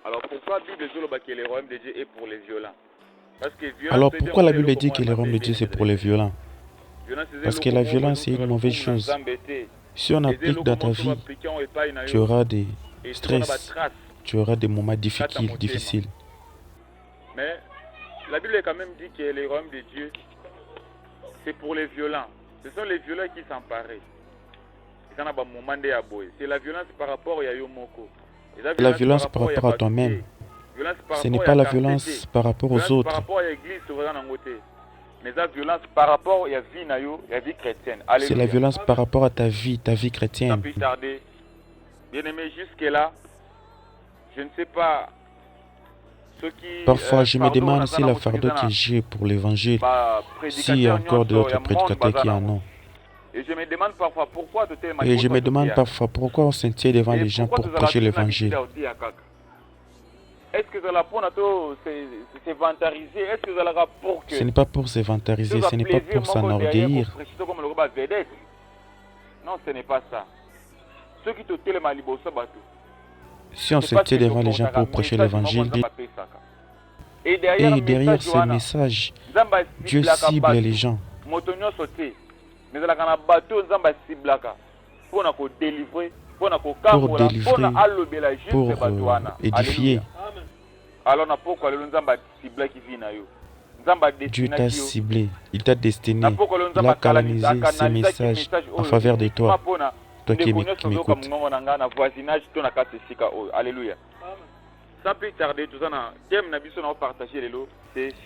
Alors pourquoi la Bible dit que le royaume de Dieu est pour les violents? Parce que Alors pourquoi la Bible dit que le royaume de Dieu c'est pour les violents? Parce que la violence c'est une mauvaise chose. Si on applique dans ta vie, tu auras des stress, tu auras des moments difficiles. Mais la Bible a quand même dit que le royaume de Dieu c'est pour les violents. Ce sont les violents qui s'emparent. C'est la violence par rapport à Yomoko. C'est la violence par rapport à toi-même. Ce n'est pas la violence par rapport aux autres. Mais la violence par rapport à la vie chrétienne. C'est la violence par rapport à ta vie chrétienne. Sans plus tarder, bien aimé, jusque-là, je ne sais pas ce qui... Parfois, je me demande si la fardeau que j'ai pour l'évangile, s'il y a encore d'autres prédicateurs qui en ont. Et je me demande parfois pourquoi on s'intéresse devant les gens pour prêcher l'évangile. Est-ce que cela pour se vantariser? Est-ce que cela pour que... Ce n'est pas pour se vantariser, ce n'est pas pour s'enorgueillir. Non, ce n'est pas ça. Ceux qui te télémalent, si on se tient devant les gens pour prêcher l'évangile, et derrière ce message, Dieu cible les gens. Pour délivrer, pour édifier. Dieu t'a ciblé, il t'a destiné, il a canalisé ces messages en faveur de toi, toi qui m'écoutes. Alléluia. Sans plus tarder,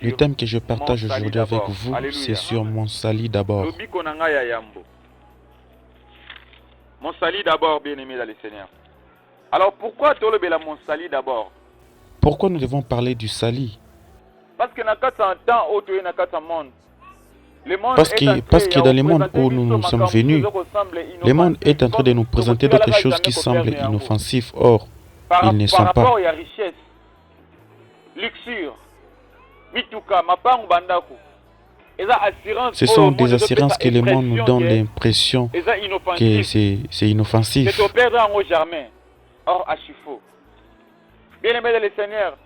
le thème que je partage aujourd'hui avec vous, c'est sur mon salut d'abord. Mon salut d'abord, bien-aimé dans le Seigneur. Alors pourquoi tu as mon salut d'abord? Pourquoi nous devons parler du salut? Parce que dans le monde, parce que dans le monde où nous sommes venus, le monde est en train de nous présenter d'autres choses qui semblent inoffensives. Or, ils ne sont pas. Ce sont des assurances que le monde nous donne l'impression que c'est inoffensif. Bien-aimé dans le Seigneur,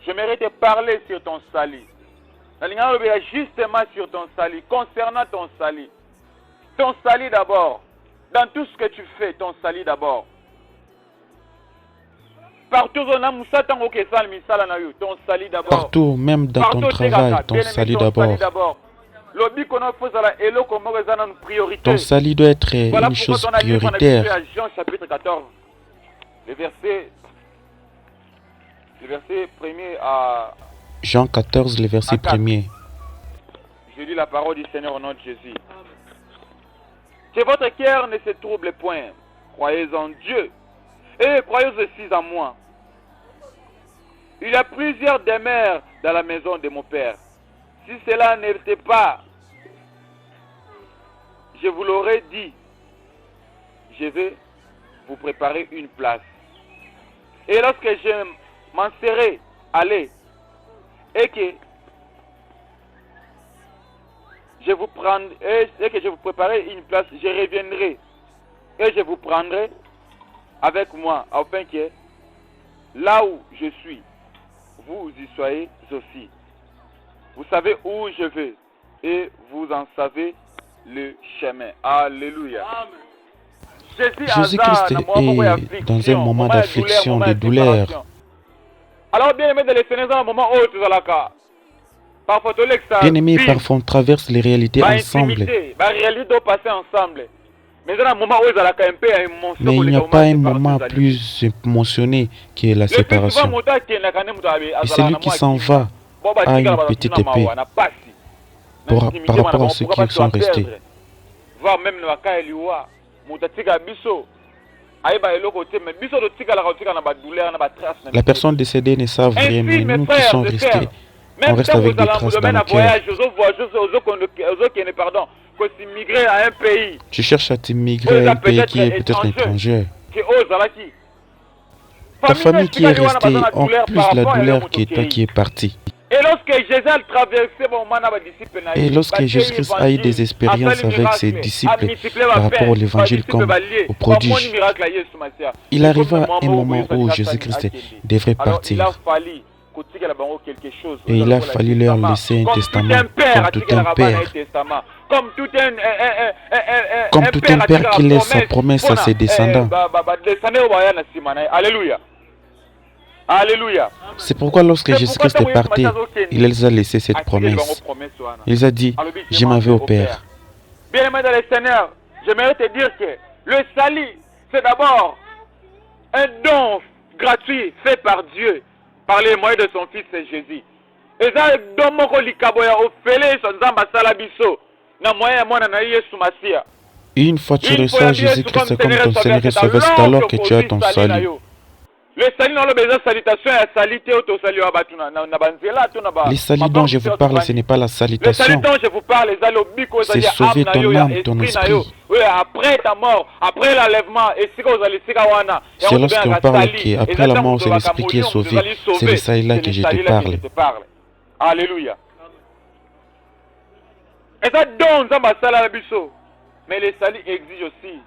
j'aimerais te parler sur ton salut. Justement sur ton salut, concernant ton salut. Ton salut d'abord. Dans tout ce que tu fais, ton salut d'abord. Partout, ton salut d'abord. Partout, même dans ton travail, ton salut d'abord. Ton salut doit être une chose prioritaire. Jean chapitre 14, le verset 1er à... Jean 14, le verset 1er. Je lis la parole du Seigneur au nom de Jésus. Que votre cœur ne se trouble point. Croyez en Dieu et croyez aussi en moi. Il y a plusieurs demeures dans la maison de mon Père. Si cela n'était pas, je vous l'aurais dit. Je vais vous préparer une place. Et lorsque je m'en serai allé et que je vous préparerai une place, je reviendrai et je vous prendrai avec moi, afin que là où je suis, vous y soyez aussi. Vous savez où je vais et vous en savez le chemin. Alléluia. Jésus-Christ est dans un moment d'affliction, de douleur. Alors, bien-aimé de l'Éternel, dans un moment où tu es là, bien-aimé, parfois on traverse les réalités ensemble. Mais il n'y a pas un moment plus émotionné que la séparation. Et celui qui s'en va a une petite épée par rapport à ceux qui sont restés. La personne décédée ne savent rien, mais nous qui sommes restés, on reste avec des traces dans le cœur. Tu cherches à t'immigrer à un pays qui est peut-être étranger. Ta famille qui est restée ont plus la douleur que toi qui es parti. Et lorsque Jésus a traversé et lorsque Jésus-Christ a eu des expériences avec ses disciples par rapport à l'évangile comme au prodige, il arriva un moment où Jésus-Christ devrait partir. Et il a fallu leur laisser un testament comme tout un père. Comme tout un père qui laisse sa promesse à ses descendants. Alléluia. Alléluia. C'est pourquoi lorsque Jésus-Christ est parti, il les a laissé cette promesse. Il les a dit, je m'en vais au Père. Bien-aimé dans le Seigneur, j'aimerais te dire que le salut, c'est d'abord un don gratuit fait par Dieu, par les moyens de son Fils Jésus. Et ça, don moko likaboya ofele son zamba salabiso na moyen mwana na Yesu Masia. Une fois tu reçois Jésus-Christ comme ton Seigneur et Sauveur, c'est alors que tu as ton salut. Le salut dans le besoin de salutation est salité au salut. Les saluts dont je vous parle, ce n'est pas la salutation. Les saluts dont je vous parle, c'est sauver ton âme, ton esprit. Oui, après ta mort, après l'enlèvement, c'est lorsqu'on parle qu'après la mort, c'est l'esprit qui est sauvé. C'est de ça là que je te parle. Alléluia. Et ça donne ça la biso. Mais le salut exige aussi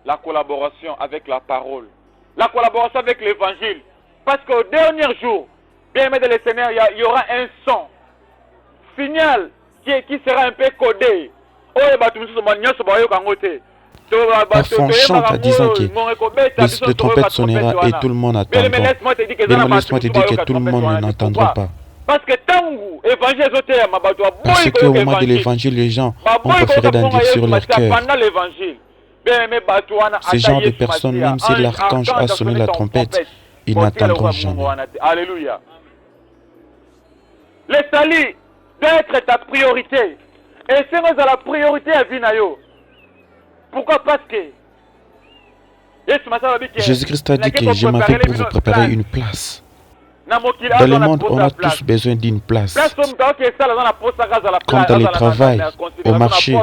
la collaboration avec la parole. La collaboration avec l'évangile. Parce qu'au dernier jour, bien aimé de le Seigneur, il y aura un son signal qui sera un peu codé. Parfois on chante en disant que le trompette sonnera et tout le monde attendra. Mais laisse-moi te dire que tout le monde n'entendra pas. Parce qu'au moment de l'évangile, les gens ont préféré d'en dire sur leur cœur. Ces gens de personnes, même si l'archange a sonné la trompette, ils n'attendront jamais. Alléluia. Le salut doit être ta priorité. Et c'est la priorité à Vinayo. Pourquoi? Parce que Jésus-Christ a dit que je m'en vais pour vous préparer une place. Dans le monde, on a tous besoin d'une place. Comme dans le travail, au marché.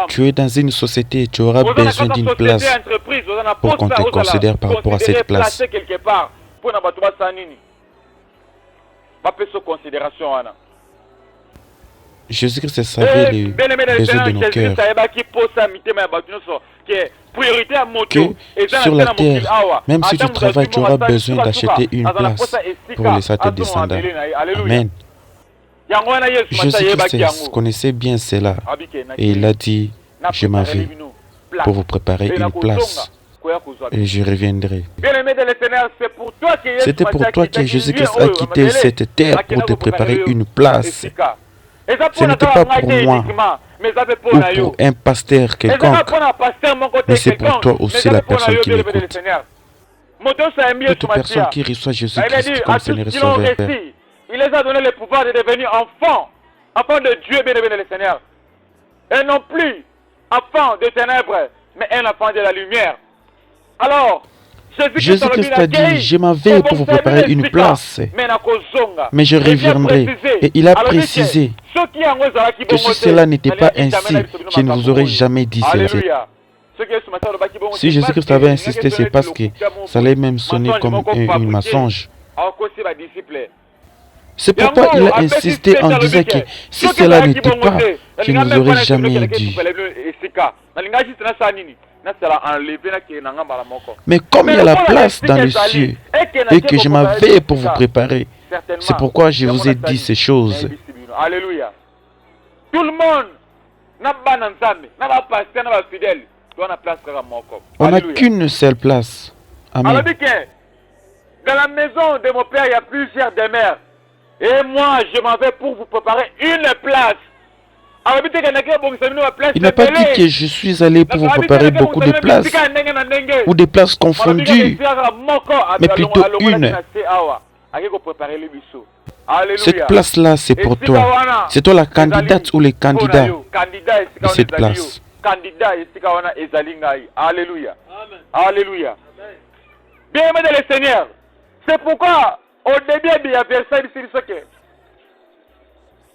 Tu es dans une société, tu auras besoin d'une place pour qu'on te considère par rapport à cette place. Jésus-Christ savait les besoins de nos cœurs. Que sur la terre, même si tu travailles, tu auras besoin d'acheter une place pour laisser tes descendants. Amen. Jésus-Christ connaissait bien cela et il a dit, je m'en vais pour vous préparer une place et je reviendrai. C'était pour toi que Jésus-Christ a quitté cette terre pour te préparer une place. Ce n'était pas pour moi ou pour un pasteur quelconque, mais c'est pour toi aussi la personne qui m'écoute. Toute personne qui reçoit Jésus-Christ comme Seigneur et Sauveur, Père. Il les a donné le pouvoir de devenir enfants de Dieu, bien aimé le Seigneur. Et non plus enfants de ténèbres, mais un enfant de la lumière. Alors, Jésus-Christ a dit, je m'en vais pour vous préparer une place, mais je reviendrai. Et il a précisé que si cela n'était pas ainsi, je ne vous aurais jamais dit cela. Si Jésus-Christ avait insisté, c'est parce que ça allait même sonner comme un mensonge. C'est pourquoi il a insisté en disant que si cela n'était pas, je ne vous aurais jamais dit. Mais comme il y a la place dans les cieux et que je m'en vais pour vous préparer, c'est pourquoi je vous ai dit ces choses. Alléluia. Tout le monde n'a pas fidèle. On n'a qu'une seule place. Amen. Dans la maison de mon père, il y a plusieurs demeures. Et moi, je m'en vais pour vous préparer une place. Il n'a pas dit que je suis allé pour vous préparer beaucoup de places ou des places confondues, mais plutôt une. Cette place-là, c'est pour toi. C'est toi la candidate ou les candidats de cette place. Alléluia. Alléluia. Bien aimé de le Seigneur, c'est pourquoi au début il y a verset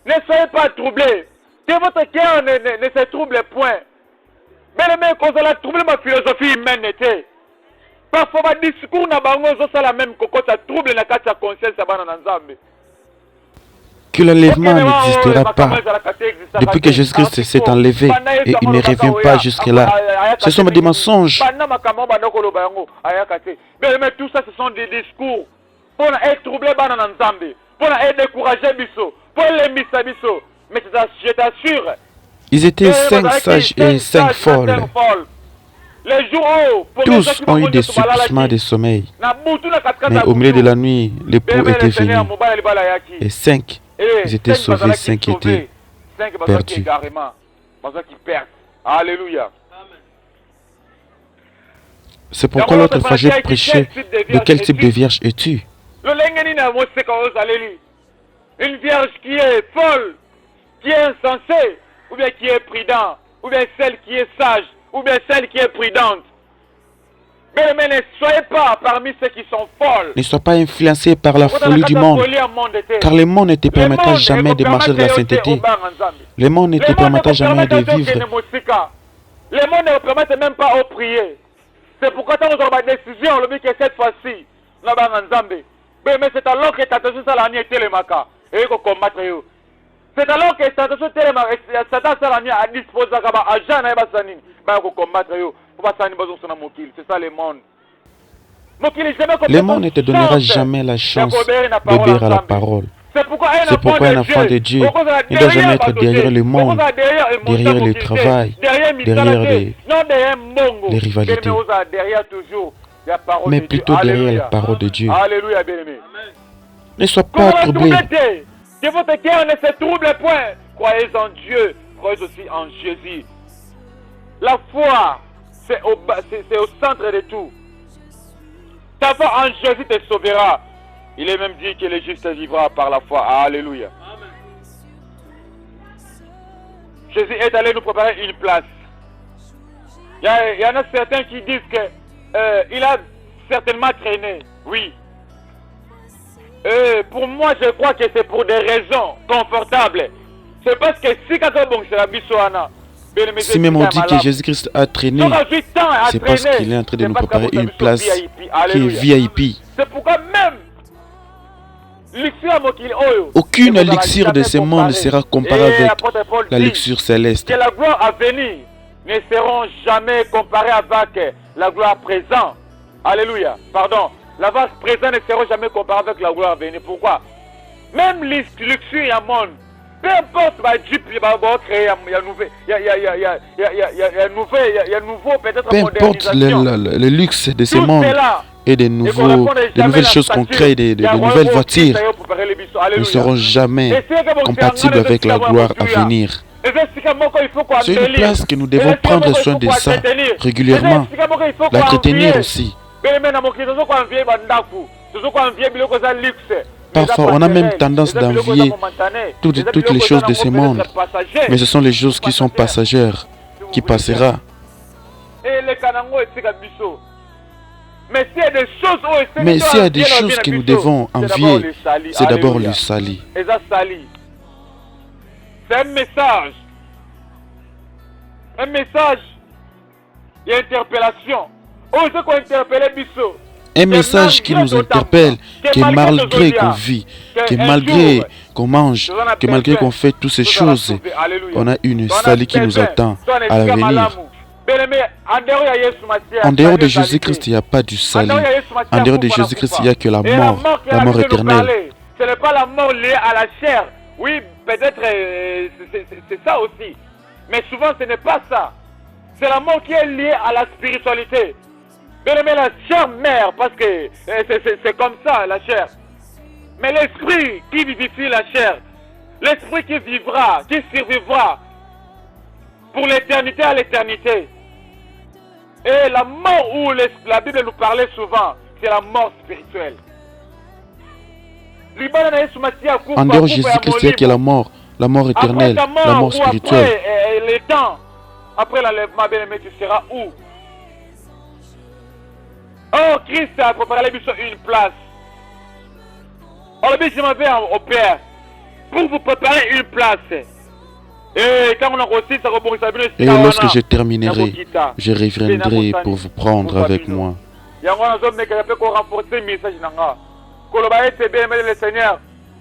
ne soyez pas troublés. Que votre cœur ne se trouble point. Bien aimé, Bien-aimé, cause la trouble ma philosophie humaine était. Parfois, ma discours n'a pas la même coco, ça trouble la carte conscience à Banana Nzambe. Que l'enlèvement n'existera pas. Depuis que Jésus-Christ s'est enlevé et il ne revient pas jusque-là. Ce sont des mensonges. Mais tout ça, ce sont des discours pour être troublé pour être découragé, pour les misabiso. Mais je t'assure. Ils étaient 5 sages et 5 folles. Tous ont eu des soupçons de sommeil. Mais au milieu de la nuit, l'époux était venu. Et 5, ils étaient sauvés, 5 étaient perdus. Alléluia. C'est pourquoi l'autre fois j'ai prêché de quel type de vierge es-tu? Une vierge qui est folle, qui est insensée, ou bien qui est prudente, ou bien celle qui est sage, ou bien celle qui est prudente. Mais ne soyez pas parmi ceux qui sont folles. Ne sois pas influencé par la folie du monde, car le monde ne te permettra jamais de marcher dans la sainteté. Le monde ne te permettra jamais de vivre. Le monde ne te permet même pas de prier. C'est pourquoi nous avons une décision, le but que cette fois-ci, nous avons un Zambé. Mais c'est alors que ta tension salanière est télémaca. Et il faut combattre. C'est alors que ta tension télémaca, Satan salanière a disposé à Jean et Bassanine. Mais il faut combattre. C'est ça le monde. Le monde ne te donnera jamais la chance d'obéir à la parole. C'est pourquoi un enfant de Dieu ne doit jamais être derrière le monde, derrière le travail, derrière les rivalités, mais plutôt derrière la parole de Dieu. Alléluia, bien-aimé. Ne sois pas troublé. Que votre cœur ne se trouble point. Croyez en Dieu, croyez aussi en Jésus. La foi, c'est au centre de tout. Ta foi en Jésus te sauvera. Il est même dit que le juste vivra par la foi. Alléluia. Amen. Jésus est allé nous préparer une place. Il y en a certains qui disent qu'il a certainement traîné. Oui. Pour moi, je crois que c'est pour des raisons confortables. C'est parce que si bon, c'est la bisouana. Si même on dit que Jésus-Christ a traîné, c'est parce qu'il est en train de nous préparer une place qui est VIP. C'est pourquoi même aucune élixir de ce monde ne sera comparée avec la luxure céleste. Que la gloire à venir ne seront jamais comparées avec la gloire présente. Alléluia. Pardon. La gloire présente ne sera jamais comparée avec la gloire à venir. Pourquoi? Même luxure et monde. Peu importe, il y a nouveau peut-être. Peu importe le luxe de ce monde et de nouvelles choses qu'on crée, de nouvelles voitures, ne seront jamais compatibles avec la gloire à venir. C'est une place que nous devons prendre soin de ça régulièrement, l'entretenir aussi. Parfois, on a même tendance d'envier toutes les choses de ce monde, mais ce sont les choses qui sont passagères, qui passera. Mais s'il y a des choses que nous devons envier, c'est d'abord le sali. C'est un message. Un message d'interpellation. Un message qui nous interpelle, que malgré qu'on vit, que malgré qu'on mange, que malgré qu'on fait toutes ces choses, on a une salie qui nous attend à l'avenir. En dehors de Jésus-Christ, il n'y a pas du salut. En dehors de Jésus-Christ, il n'y a que la mort éternelle. Ce n'est pas la mort liée à la chair. Oui, peut-être c'est ça aussi. Mais souvent, ce n'est pas ça. C'est la mort qui est liée à la spiritualité. Bien-aimé, la chair meurt parce que c'est comme ça, la chair. Mais l'esprit qui vivifie la chair, l'esprit qui vivra, qui survivra pour l'éternité à l'éternité. Et la mort où la Bible nous parlait souvent, c'est la mort spirituelle. En dehors de Jésus-Christ, il y a que la mort éternelle, la mort spirituelle. Après le temps, après l'enlèvement, bien-aimé, tu seras où? Oh, Christ a préparé une place. Oh, le but, je m'en vais au Père pour vous préparer une place. Et lorsque je terminerai, je reviendrai pour vous prendre avec moi.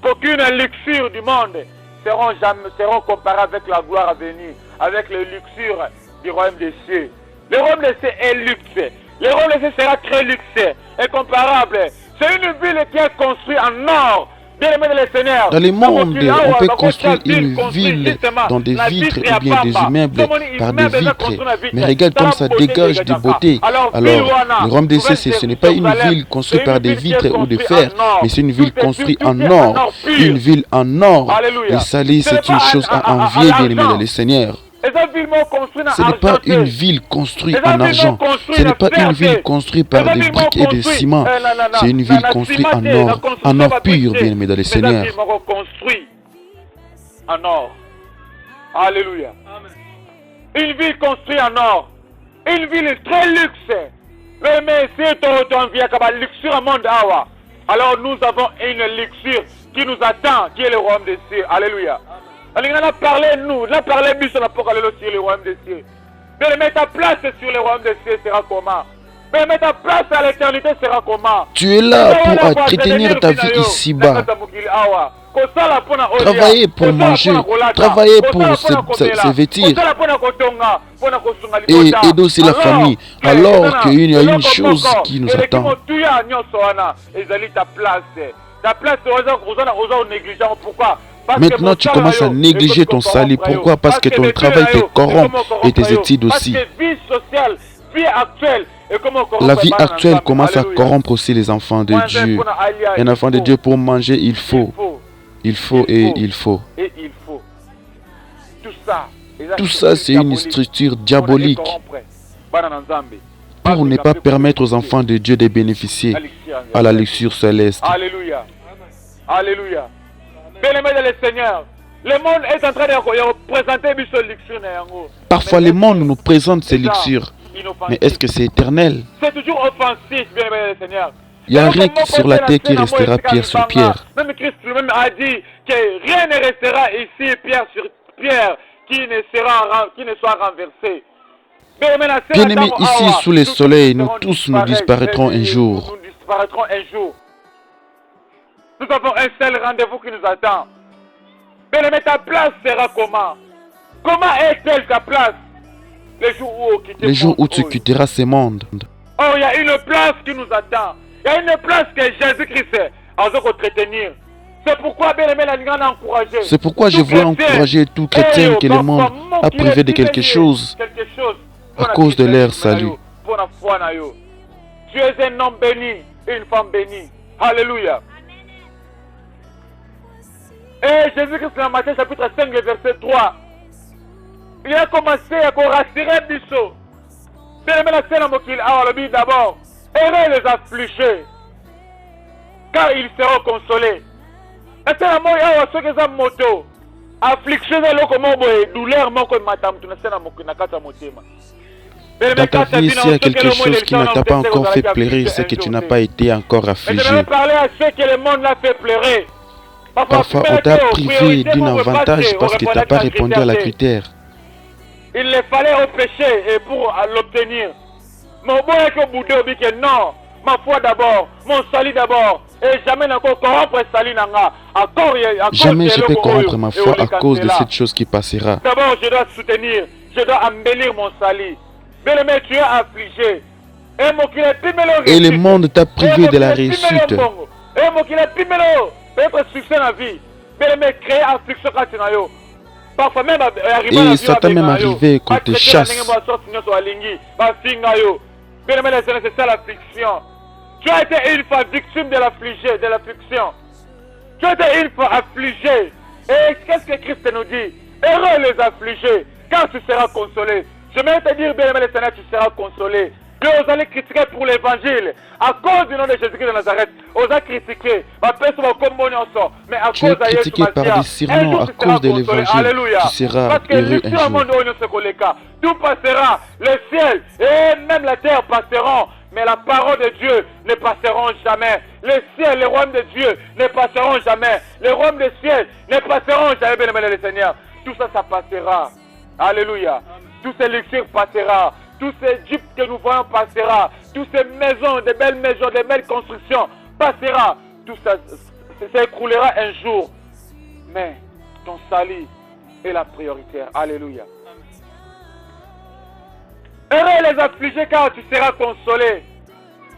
Qu'aucune luxure du monde seront comparées avec la gloire à venir, avec les luxures du royaume des cieux. Le royaume des cieux est luxe. Le royaume des cieux sera très luxe, incomparable. C'est une ville qui est construite en or. Dans le monde, on peut construire une ville dans des vitres ou bien des immeubles par des vitres. Mais regarde comme ça dégage de beauté. Alors, le royaume des cieux, ce n'est pas une ville construite par des vitres ou de fer, mais c'est une ville construite en or. Une ville en or. Le salut, c'est une chose à envier, bien aimé dans le Seigneur. Ce n'est pas une ville construite en argent. Ce n'est pas une ville construite par des briques et des ciments. C'est une ville construite en or pur, bien aimé dans le Seigneur. En or. Alléluia. Une ville construite en or. Une ville très luxe. Mais c'est une luxure au monde. Alors nous avons une luxure qui nous attend, qui est le royaume des cieux. Alléluia. On a parlé, nous, on a parlé sur le royaume des cieux. Mais mettre ta place sur le royaume des cieux sera comment? Mais mettre ta place à l'éternité sera comment? Tu es là pour entretenir ta vie ici-bas. Travailler pour manger, travailler pour se vêtir et aider aussi la famille. Alors qu'il y a une chose qui nous attend. Ta place, pourquoi? Maintenant, tu commences à négliger ton salut. Pourquoi? Parce que ton travail te corrompt et tes études aussi. La vie actuelle commence à corrompre aussi les enfants de Dieu. Un enfant de Dieu, pour manger, il faut. Tout ça, c'est une structure diabolique pour ne pas permettre aux enfants de Dieu de bénéficier à la luxure céleste. Alléluia. Alléluia. Bien-aimé dans le Seigneur, le monde est en train de présenter une luxure. Parfois, le monde nous présente ces luxures. Mais est-ce que c'est éternel? C'est toujours offensif, bien-aimé dans le Seigneur. Il n'y a rien sur la terre qui restera pierre sur pierre. Même Christ lui-même a dit que rien ne restera ici, pierre sur pierre, qui ne soit renversé. Bien-aimés, ici, sous le soleil, nous tous nous disparaîtrons un jour. Nous disparaîtrons un jour. Nous avons un seul rendez-vous qui nous attend. Bien-aimé, ta place sera comment? Comment est-elle ta place? Le jour où tu quitteras ce monde. Oh, il y a une place qui nous attend. Il y a une place que Jésus-Christ a entretenir. C'est pourquoi, bien-aimé, la encouragé. C'est pourquoi je veux encourager tout chrétien que le monde a privé de quelque chose à cause de leur salut. Tu es un homme béni, une femme bénie. Alléluia. Et Jésus-Christ, dans Matthieu chapitre 5, verset 3, il a commencé à rassurer Bissot. Bien-aimé, la scène à le d'abord, heureux les affligés, car ils seront consolés. Maintenant, moi, il y a un moto. Affliction, douleur, dans ta vie, s'il y a quelque chose qui ne t'a pas encore fait pleurer, c'est que tu n'as pas été encore affligé. Je vais parler à ceux que le monde l'a fait pleurer. Parfois, on t'a privé d'un avantage parce que tu n'as pas répondu à la critère. Il le fallait au péché et pour l'obtenir. Mon bon est que Bouddha dit que non, ma foi d'abord, mon salut d'abord, et jamais encore corrompre salut nanga. Jamais je peux corrompre ma foi à cause de cette chose qui passera. D'abord, je dois soutenir, je dois embellir mon salut. Mais tu es affligé. Et le monde t'a privé de la réussite. Et ça t'a même arrivé qu'on te chasse. C'est ça l'affliction. Tu as été une fois victime de l'affliction. Tu as été une fois affligé. Et qu'est-ce que Christ nous dit? Heureux les affligés, car tu seras consolé. Je vais te dire, bien aimé le Seigneur, tu seras consolé. Mais vous allez critiquer pour l'évangile. À cause du nom de Jésus-Christ de Nazareth, vous allez critiquer. Mais à tu es critiqué par des surnoms à cause de l'évangile. Tu seras heureux un jour. Tout passera. Le ciel et même la terre passeront. Mais la parole de Dieu ne passeront jamais. Le ciel, le royaume de Dieu ne passeront jamais. Le royaume du ciel ne passeront jamais, bien aimé le Seigneur. tout ça, ça passera. Alléluia. Tous ces luxures passera. Tous ces jeeps que nous voyons passera. Toutes ces maisons, des belles constructions passera. Tout ça s'écroulera un jour. Mais ton salut est la prioritaire. Alléluia. Heureux les affligés car tu seras consolé.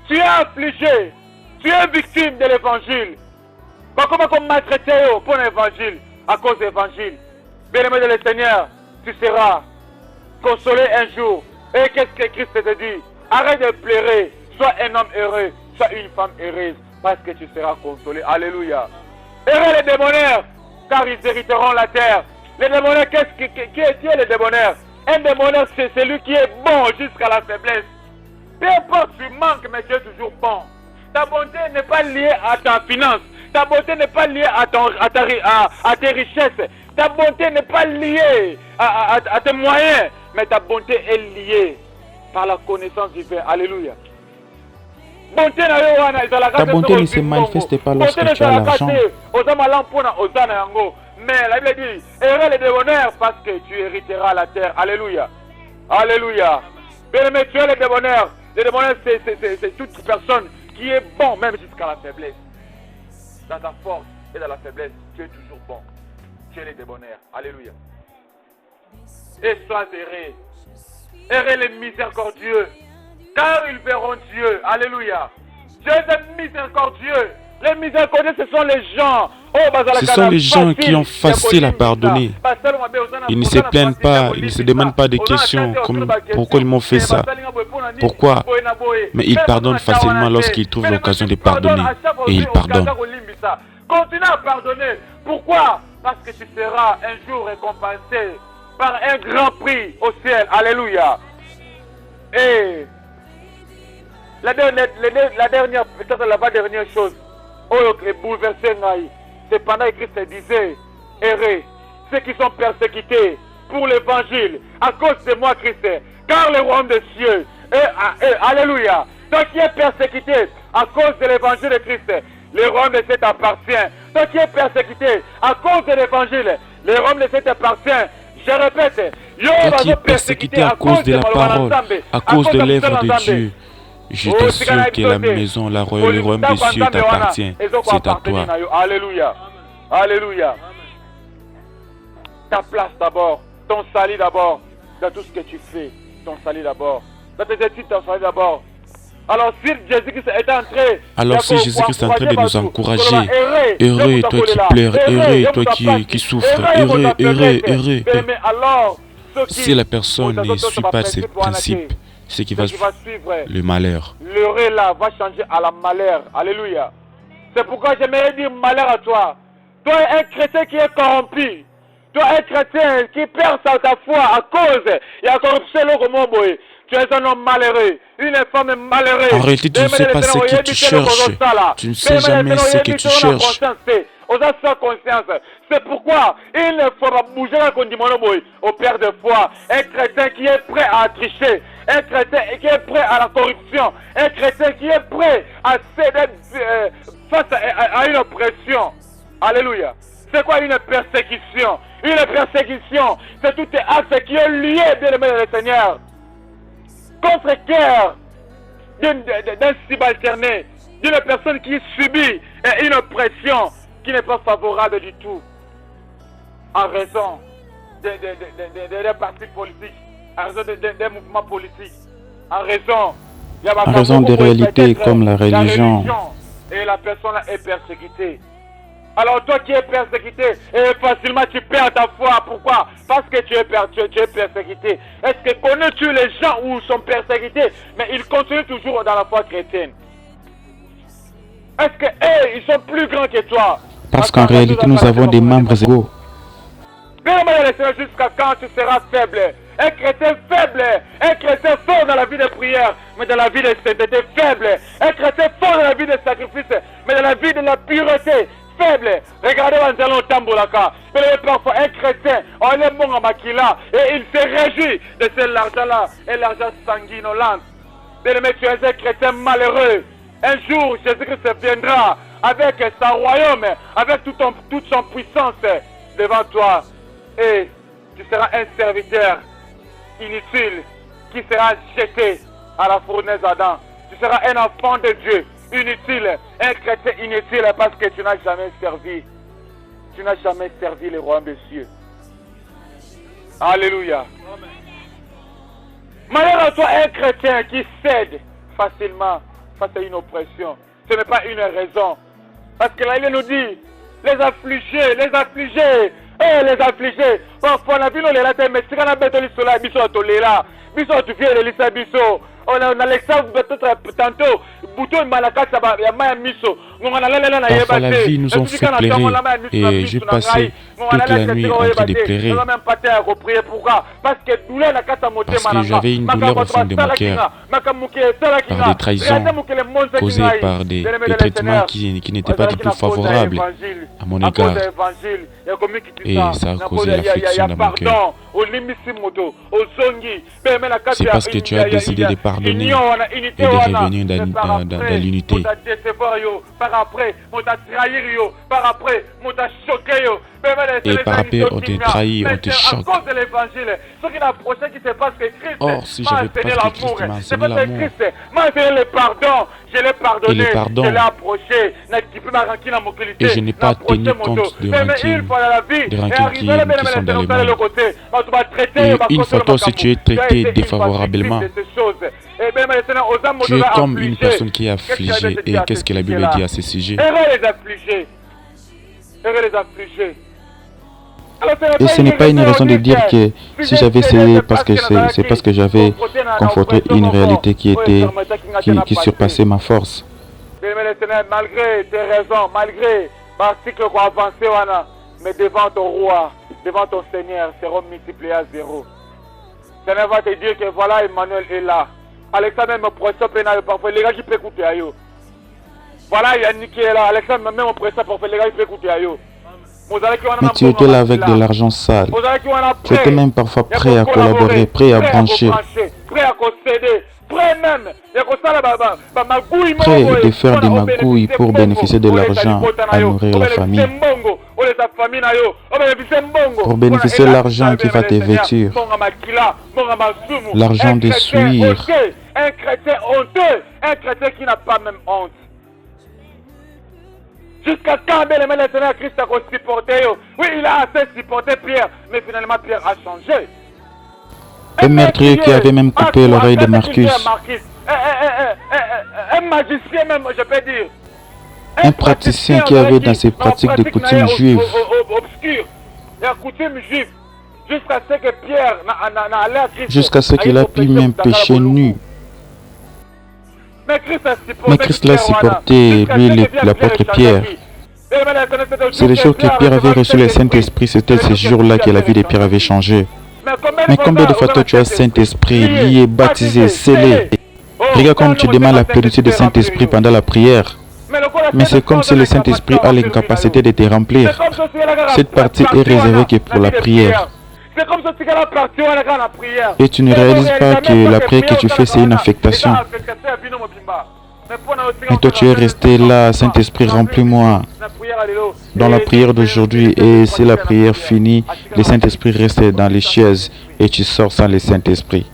Tu es affligé. Tu es victime de l'évangile. Comment maltraiter pour l'évangile à cause de l'évangile. Bien-aimé de le Seigneur, tu seras consolé un jour. Et qu'est-ce que Christ te dit? Arrête de pleurer. Sois un homme heureux. Sois une femme heureuse. Parce que tu seras consolé. Alléluia. Heureux les démoneurs, car ils hériteront la terre. Les démoneurs, qui est le démoneur? Un démoneur, c'est celui qui est bon jusqu'à la faiblesse. Peu importe, tu manques, mais tu es toujours bon. Ta bonté n'est pas liée à ta finance. Ta bonté n'est pas liée à tes richesses. Ta bonté n'est pas liée à tes moyens. Mais ta bonté est liée par la connaissance divine. Alléluia. Ta bonté ne se manifeste pas lorsque tu as l'argent. Mais la Bible dit, heureux les démoneurs parce que tu hériteras la terre. Alléluia. Alléluia. Bien-aimé, tu es le démoneur. Le démoneur, c'est toute personne qui est bon, même jusqu'à la faiblesse. Dans ta force et dans la faiblesse, tu es toujours bon. Tu es le démoneur. Alléluia. Et sois heureux. Heureux les miséricordieux, car ils verront Dieu. Alléluia. Dieu est miséricordieux. Les miséricordieux, ce sont les gens. Ce sont les gens qui ont facile à pardonner. Ils ne se plaignent pas, ils ne se demandent pas de questions comme pourquoi ils m'ont fait ça, pourquoi. Mais ils pardonnent facilement lorsqu'ils trouvent l'occasion de pardonner. Et ils pardonnent. Continue à pardonner. Pourquoi? Parce que tu seras un jour récompensé par un grand prix au ciel. Alléluia. Et la dernière chose, c'est pendant que Christ disait, heureux ceux qui sont persécutés pour l'évangile à cause de moi Christ, car le royaume des cieux alléluia. Toi qui es persécuté à cause de l'évangile de Christ, le royaume de cieux t'appartient. Toi qui es persécuté à cause de l'évangile, le royaume de cieux t'appartient. Je répète, toi qui es persécuté à cause de la parole, à cause de l'œuvre de Dieu, je t'assure que la maison, le royaume des cieux t'appartient. C'est à toi. Alléluia. Alléluia. Ta place d'abord, ton salut d'abord, dans tout ce que tu fais, ton salut d'abord. Dans tes études, ton salut d'abord. Alors si Jésus-Christ est entré, est en train de nous encourager, heureux toi qui pleures, heureux toi qui souffres, heureux. Si la personne ne suit pas ces principes, ce qui va suivre le malheur. L'heureux là va changer à la malheur. Alléluia. C'est pourquoi j'aimerais dire malheur à toi. Toi, un chrétien qui est corrompu. Toi, un chrétien qui perd ta foi à cause de la corruption. Tu es un homme malheureux, une femme malheureuse. En réalité, tu ne sais pas ce que tu cherches. Tu ne sais jamais ce que tu cherches. C'est pourquoi il ne faut pas bouger au père de foi. Un chrétien qui est prêt à tricher. Un chrétien qui est prêt à la corruption. Un chrétien qui est prêt à céder face à une oppression. Alléluia. C'est quoi une persécution? Une persécution, c'est tout acte qui est lié, bien-aimé le Seigneur, contre cœur d'un subalterné, d'une personne qui subit une oppression qui n'est pas favorable du tout, en raison des partis politiques, en raison des mouvements politiques, en raison des réalités comme la religion. Et la personne est persécutée. Alors toi qui es persécuté, facilement tu perds ta foi. Pourquoi? Parce que tu es persécuté. Est-ce que connais-tu les gens où sont persécutés, mais ils continuent toujours dans la foi chrétienne? Est-ce que ils sont plus grands que toi? Parce qu'en réalité, nous avons des membres égaux. Jusqu'à quand tu seras faible? Un chrétien faible, un chrétien fort dans la vie de prière, mais dans la vie de sainteté faible. Un chrétien fort dans la vie de sacrifice, mais dans la vie de la pureté faible. Regardez Wanzalon Tamboulaka. Parfois un chrétien, on est bon à Makila et il se réjouit de cet argent-là et l'argent sanguinolent. Bien-aimé, tu es un chrétien malheureux. Un jour, Jésus-Christ viendra avec son royaume, avec toute son puissance devant toi. Et tu seras un serviteur inutile qui sera jeté à la fournaise d'Adam. Tu seras un enfant de Dieu inutile, un chrétien inutile parce que tu n'as jamais servi. Tu n'as jamais servi le royaume des cieux. Alléluia. Malheur à toi, un chrétien qui cède facilement face à une oppression. Ce n'est pas une raison. Parce que là, il nous dit, les affligés, les affligés, les affligés. Parfois, on a vu les latés, mais si on a besoin de cela, biso à toléra, biso à tout fier de l'issa biso. On a Alexandre peut-être tantôt, bouton malakasa, il y a maya miso. Parfois la vie nous ont fait pleurer et j'ai passé toute la nuit en train de pleurer parce que j'avais une douleur au fond de mon cœur par des trahisons causées par des traitements qui n'étaient pas du tout favorables à mon égard et ça a causé l'affliction dans mon cœur. C'est parce que tu as décidé de pardonner et de revenir dans l'unité. Par après, on t'a trahi, par après, on t'a choqué. Et par après, on te trahit, on te choque. Or, si j'avais parce que Christ m'a enseigné l'amour et le pardon, et je n'ai pas tenu compte de rancunes qui sont dans le monde. Et une fois toi, si tu es traité défavorablement, tu es comme une personne qui est affligée. Et qu'est-ce que la Bible dit à ce sujet? Et ce n'est pas une raison de dire que si j'avais cédé c'est parce que j'avais confronté une réalité qui surpassait ma force. Malgré tes raisons, malgré l'article qu'on a avancé, mais devant ton roi, devant ton Seigneur, seront multipliés à zéro. Le Seigneur va te dire que voilà, Emmanuel est là. Alexandre me presse pénal parfois, les gars qui peuvent écouter à eux. Voilà, Yannick est là, Alexandre me presse parfois, les gars qui peuvent écouter à eux. Mais tu étais là avec de l'argent sale. Tu étais même parfois prêt à collaborer, prêt à brancher, prêt à concéder, prêt même prêt de faire des magouilles pour bénéficier de l'argent à nourrir la famille, pour bénéficier de l'argent qui va te vêtir, l'argent de suivre. Un chrétien honteux, un chrétien qui n'a pas même honte. Jusqu'à quand le Seigneur Christ a supporté? Oui, il a assez supporté Pierre, mais finalement Pierre a changé. Un meurtrier qui avait même coupé l'oreille de Marcus. Un magicien même, je peux dire. Un praticien qui avait dans ses pratiques des coutumes juives. Jusqu'à ce que Pierre n'allait à Christ. Jusqu'à ce qu'il a pu même pécher nu. Mais Christ l'a supporté, lui, l'apôtre Pierre. C'est le jour que Pierre avait reçu le Saint-Esprit, c'était ce jour-là que la vie de Pierre avait changé. Mais combien de fois toi tu as Saint-Esprit, lié, baptisé, scellé? Regarde comme tu demandes la plénitude du Saint-Esprit pendant la prière. Mais c'est comme si le Saint-Esprit a l'incapacité de te remplir. Cette partie est réservée que pour la prière. Et tu ne réalises pas que la prière que tu fais, c'est une affectation. Mais toi, tu es resté là, Saint-Esprit, remplis-moi. Dans la prière d'aujourd'hui, et si la prière finit, le Saint-Esprit reste dans les chaises et tu sors sans le Saint-Esprit.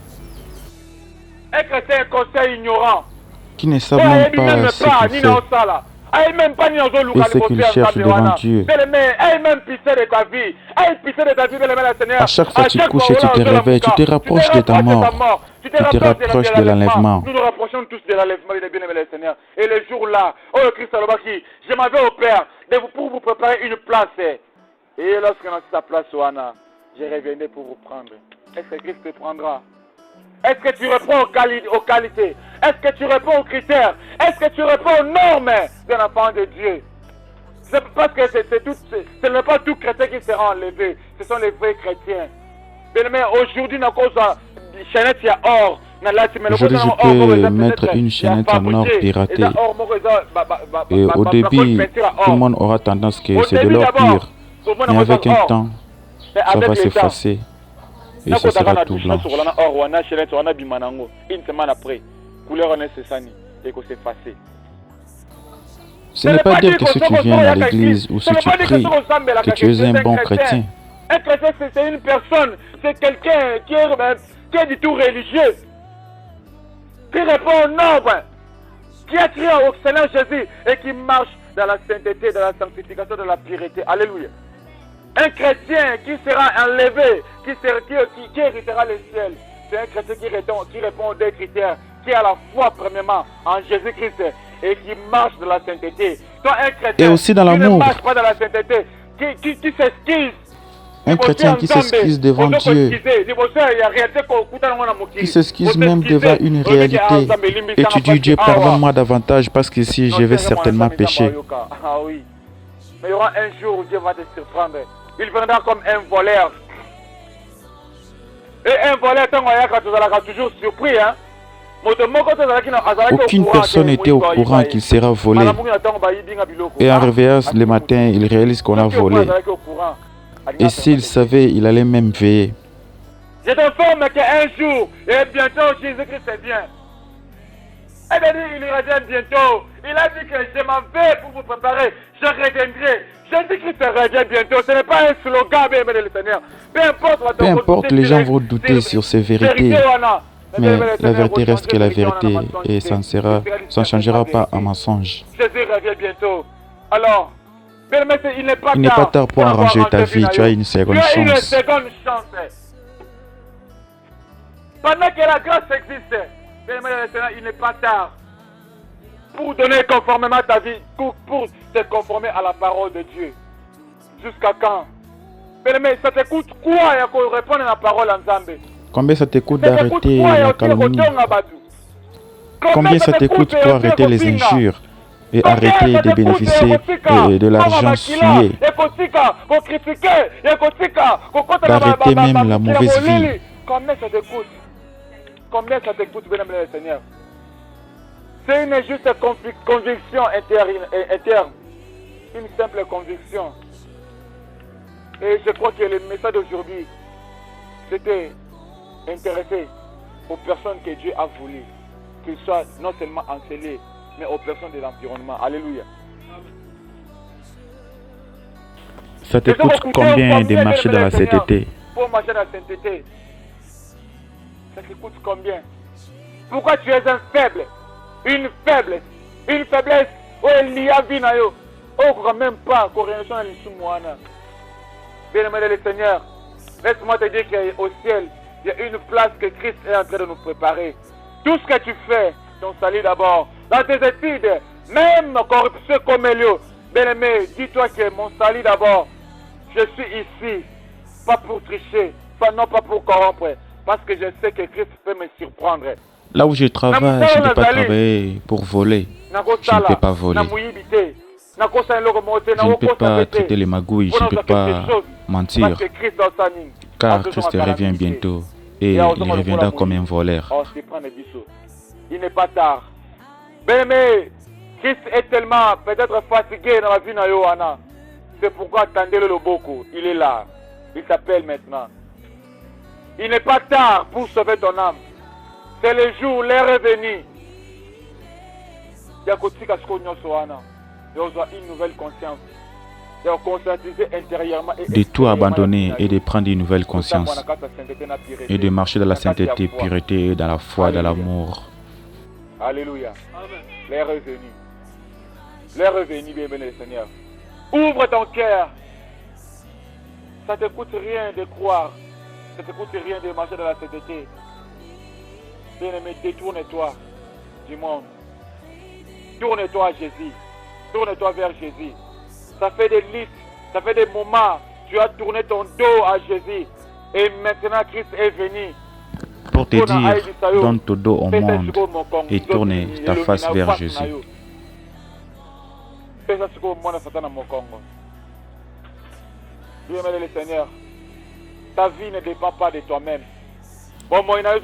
Qui ne savent même pas ce qu'il fait. Et ce qu'il cherche devant Dieu. À chaque fois que tu couches et tu te réveilles, tu te rapproches de ta mort. Tu te rapproches de l'enlèvement. Nous nous rapprochons tous de l'enlèvement de bien-aimé le Seigneur. Et le jour-là, oh Christ Alobaki, je m'avais au Père pour vous préparer une place. Et lorsqu'on a sa place, Oana, je reviendrai pour vous prendre. Est-ce que Christ te prendra? Est-ce que tu réponds aux qualités? Est-ce que tu réponds aux critères? Est-ce que tu réponds aux normes d'un enfant de Dieu? C'est parce que ce n'est pas tout chrétien qui sera enlevé. Ce sont les vrais chrétiens. Mais aujourd'hui, nous avons chaînette or. Aujourd'hui, je peux mettre une chaînette en or piratée. Et au début, tout le monde aura tendance que c'est de l'or pur. Mais avec un temps, ça va s'effacer. Et ce sera tout blanc. Ce n'est pas dire que si tu viens à l'église ou si tu pries, que tu es un bon chrétien. Un chrétien, c'est une personne, c'est quelqu'un qui est du tout religieux, qui répond au nombre, qui a crié au Seigneur Jésus et qui marche dans la sainteté, dans la sanctification, dans la pureté. Alléluia. Un chrétien qui sera enlevé, qui héritera le ciel, c'est un chrétien qui répond aux deux critères, qui a la foi premièrement en Jésus-Christ et qui marche dans la sainteté. Toi, un chrétien et aussi dans qui ne l'amour. marche pas dans la sainteté, qui s'excuse. Un chrétien qui s'excuse devant Dieu, qui s'excuse même devant une réalité, et tu dis Dieu, pardonne-moi davantage parce que si je vais certainement pécher. Ah oui. Mais il y aura un jour où Dieu va te surprendre. Il viendra comme un voleur. Et un voleur, tu toujours surpris. Hein? Aucune personne n'était au courant qu'il sera volé. Et en réveillant le matin, il réalise qu'on a volé. Et s'il savait, il allait même veiller. Je t'informe qu'un jour, et bientôt, Jésus-Christ vient. Il revient bientôt. Il a dit que je m'en vais pour vous préparer. Je reviendrai. Jésus-Christ revient bientôt. Ce n'est pas un slogan, bien le Seigneur. Peu importe, les gens vont douter sur ces vérités. Mais la vérité reste que la vérité et ça ne changera pas en mensonge. Jésus revient bientôt. Alors, il n'est pas tard pour arranger ta vie. Tu as une seconde chance. Pendant que la grâce existe, il n'est pas tard pour donner conformément à ta vie, pour te conformer à la parole de Dieu. Jusqu'à quand? Mais ça te coûte quoi de répondre à la parole en Zambé? Combien ça te coûte d'arrêter la calomnie? Combien ça te coûte pour arrêter les injures et arrêter de bénéficier de l'argent souillé? D'arrêter même la mauvaise vie. Combien ça te coûte? Combien ça te coûte, bien le Seigneur? C'est une juste conviction interne. Une simple conviction. Et je crois que le message d'aujourd'hui, c'était intéressé aux personnes que Dieu a voulu, qu'ils soient non seulement encelés, mais aux personnes de l'environnement. Alléluia. Ça te coûte combien de marcher dans la sainteté? Pour marcher dans la sainteté, ça te coûte combien? Pourquoi tu es un faible? Une faiblesse. Oh, il y a vinayo. Oh, quand même pas. Correction à l'issumouana. Bien-aimé le Seigneur, laisse-moi te dire qu'au ciel, il y a une place que Christ est en train de nous préparer. Tout ce que tu fais, ton salut d'abord. Dans tes études, même corruption comme Elio. Bien-aimé, dis-toi que mon salut d'abord. Je suis ici, pas pour tricher, non pas pour corrompre, parce que je sais que Christ peut me surprendre. Là où je travaille, je ne peux pas travailler pour voler. Je ne peux pas voler. Je ne peux pas traiter les magouilles, je ne peux pas mentir. Car Christ revient bientôt et il reviendra comme un voleur. Il n'est pas tard. Mais Christ est tellement peut-être fatigué dans la vie de Yohana. C'est pourquoi attendez-le beaucoup. Il est là. Il s'appelle maintenant. Il n'est pas tard pour sauver ton âme. C'est le jour, l'heure est venue. Il y a une nouvelle conscience. De tout abandonner et de prendre une nouvelle conscience. Et de marcher dans la sainteté, pureté, dans la foi, dans l'amour. Alléluia. L'heure est venue. L'heure est venue, bien le Seigneur. Ouvre ton cœur. Ça ne te coûte rien de croire. Ça ne te coûte rien de marcher dans la sainteté. Bien-aimé, détourne-toi du monde. Tourne-toi à Jésus. Tourne-toi vers Jésus. Ça fait des listes, ça fait des moments. Tu as tourné ton dos à Jésus. Et maintenant, Christ est venu. Pour te dire, donne ton dos au monde et tourne ta face vers Jésus. Bien-aimé le Seigneur, ta vie ne dépend pas de toi-même.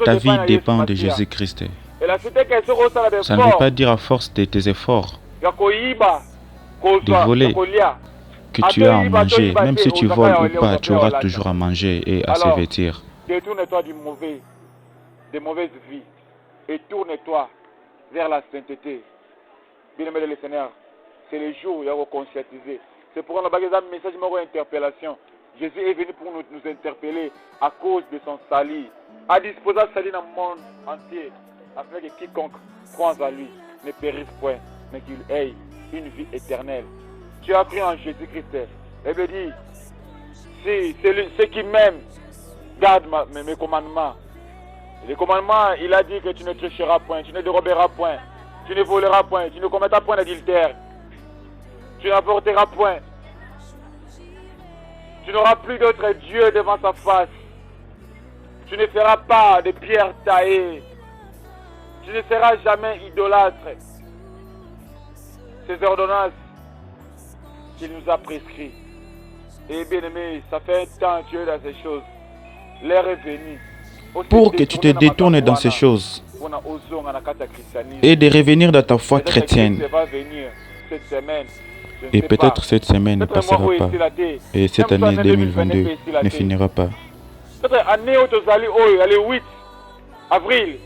Ta vie dépend de Jésus-Christ. Ça ne veut pas dire à force de tes efforts de voler que tu as à manger. Même si tu voles ou pas, tu auras toujours à manger et à se vêtir. Détourne-toi de mauvaise vie et tourne-toi vers la sainteté. Bien-aimé le Seigneur, c'est le jour où il y a conscientisé. C'est pourquoi on a un message d'interpellation. Jésus est venu pour nous interpeller à cause de son salut, à disposer de salut dans le monde entier, afin que quiconque croit en lui ne périsse point, mais qu'il ait une vie éternelle. Tu as cru en Jésus-Christ. Et bien dit, si ceux qui m'aiment gardent mes commandements. Les commandements, il a dit que tu ne tricheras point, tu ne déroberas point, tu ne voleras point, tu ne commettras point d'adultère, tu n'avorteras point, tu n'auras plus d'autre Dieu devant sa face, tu ne feras pas de pierres taillées, tu ne seras jamais idolâtre. Ces ordonnances qu'il nous a prescrites. Et bien aimé, ça fait un temps que tu es dans ces choses. L'heure est venue. Pour que tu te détournes dans ces choses et de revenir dans ta foi chrétienne. Et peut-être cette semaine ne passera pas. Et cette année 2022 ne finira pas. Peut-être année où tu es 8 avril.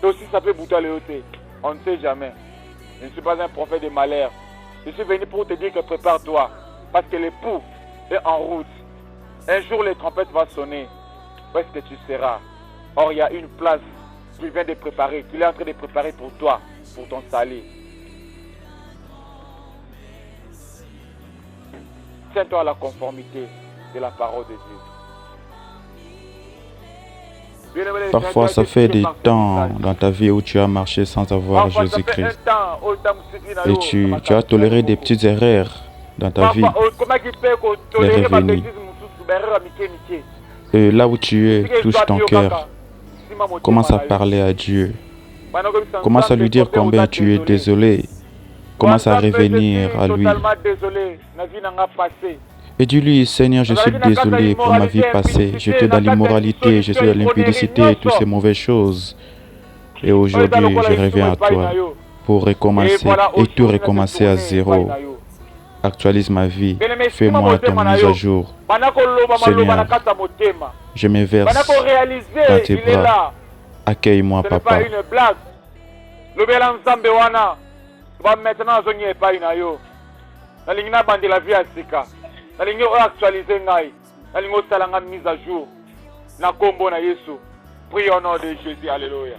Aussi ça peut bouter le côté. On ne sait jamais. Je ne suis pas un prophète de malheur. Je suis venu pour te dire que prépare-toi. Parce que l'époux est en route. Un jour les trompettes vont sonner. Où est-ce que tu seras? Or il y a une place qu'il vient de préparer, qu'il est en train de préparer pour toi, pour ton salut. Tiens-toi à la conformité de la parole de Dieu. Parfois, ça fait des temps dans ta vie où tu as marché sans avoir Jésus-Christ. Et tu as toléré des petites erreurs dans ta vie. Les revenus. Et là où tu es, touche ton cœur. Commence à parler à Dieu. Commence à lui dire combien tu es désolé. Commence à revenir à lui. Et dis-lui, Seigneur, je suis désolé pour ma vie passée. J'étais dans l'immoralité, je suis dans l'impudicité, toutes ces mauvaises choses. Et aujourd'hui, je reviens à toi pour recommencer et tout recommencer à zéro. Actualise ma vie, fais-moi ton mise à jour. Seigneur, je me verse dans tes bras. Accueille-moi, Papa. Prie au nom de Jésus, alléluia.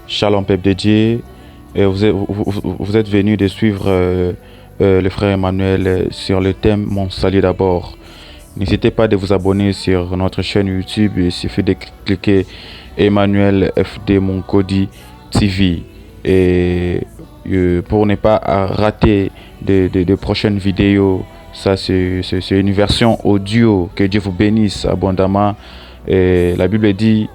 Shalom, peuple de Dieu. Vous êtes venus de suivre le frère Emmanuel sur le thème Mon salut d'abord. N'hésitez pas de vous abonner sur notre chaîne YouTube. Il suffit de cliquer Emmanuel FD Moncody TV. Et pour ne pas rater de prochaines vidéos, ça c'est une version audio. Que Dieu vous bénisse abondamment. Et la Bible dit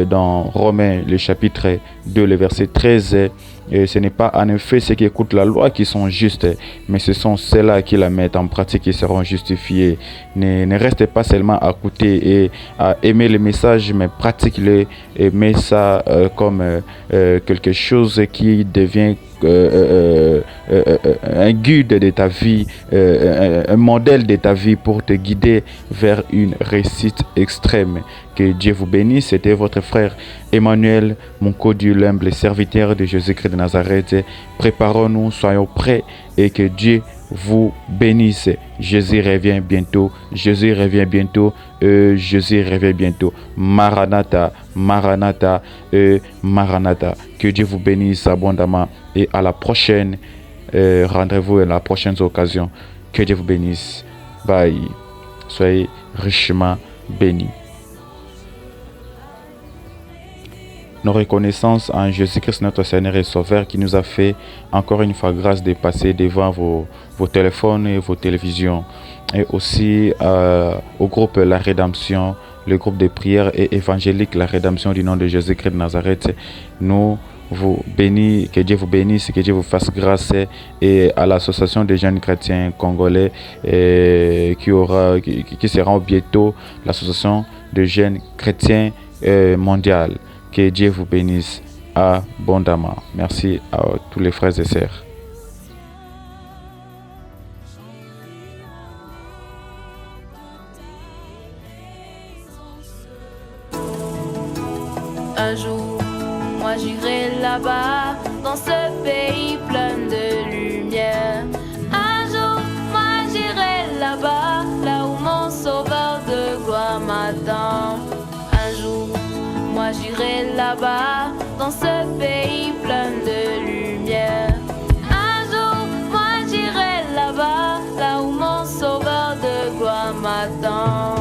dans Romains le chapitre 2 le verset 13, et ce n'est pas en effet ceux qui écoutent la loi qui sont justes, mais ce sont ceux-là qui la mettent en pratique qui seront justifiés. Ne restez pas seulement à écouter et à aimer le message, mais pratiquez-le et mets ça comme quelque chose qui devient un guide de ta vie, un modèle de ta vie pour te guider vers une réussite extrême. Que Dieu vous bénisse. C'était votre frère Emmanuel Moncody, l'humble serviteur de Jésus-Christ de Nazareth. Préparons-nous, soyons prêts et que Dieu vous bénisse. Jésus revient bientôt. Jésus revient bientôt. Jésus revient bientôt. Maranatha, Maranatha, Maranatha. Que Dieu vous bénisse abondamment et à la prochaine. Rendez-vous à la prochaine occasion. Que Dieu vous bénisse. Bye. Soyez richement bénis. Nos reconnaissances en Jésus-Christ notre Seigneur et Sauveur qui nous a fait encore une fois grâce de passer devant vos téléphones et vos télévisions. Et aussi au groupe La Rédemption, le groupe de prière et évangélique La Rédemption du nom de Jésus-Christ de Nazareth. Nous vous bénissons, que Dieu vous bénisse, que Dieu vous fasse grâce, et à l'association des jeunes chrétiens congolais qui sera bientôt l'association des jeunes chrétiens mondiale. Que Dieu vous bénisse abondamment. Merci à tous les frères et sœurs. Un jour, moi j'irai là-bas dans ce pays plein de lumière. Un jour, moi j'irai là-bas, là où mon sauveur de gloire m'attend. Un jour, moi j'irai là-bas, dans ce pays plein de lumière. Un jour, moi j'irai là-bas, là où mon sauveur de gloire m'attend.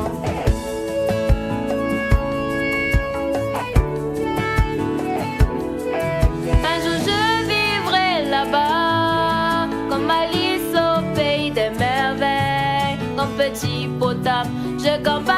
Un jour je vivrai là-bas, comme Alice au pays des merveilles. Comme petit potable, je campe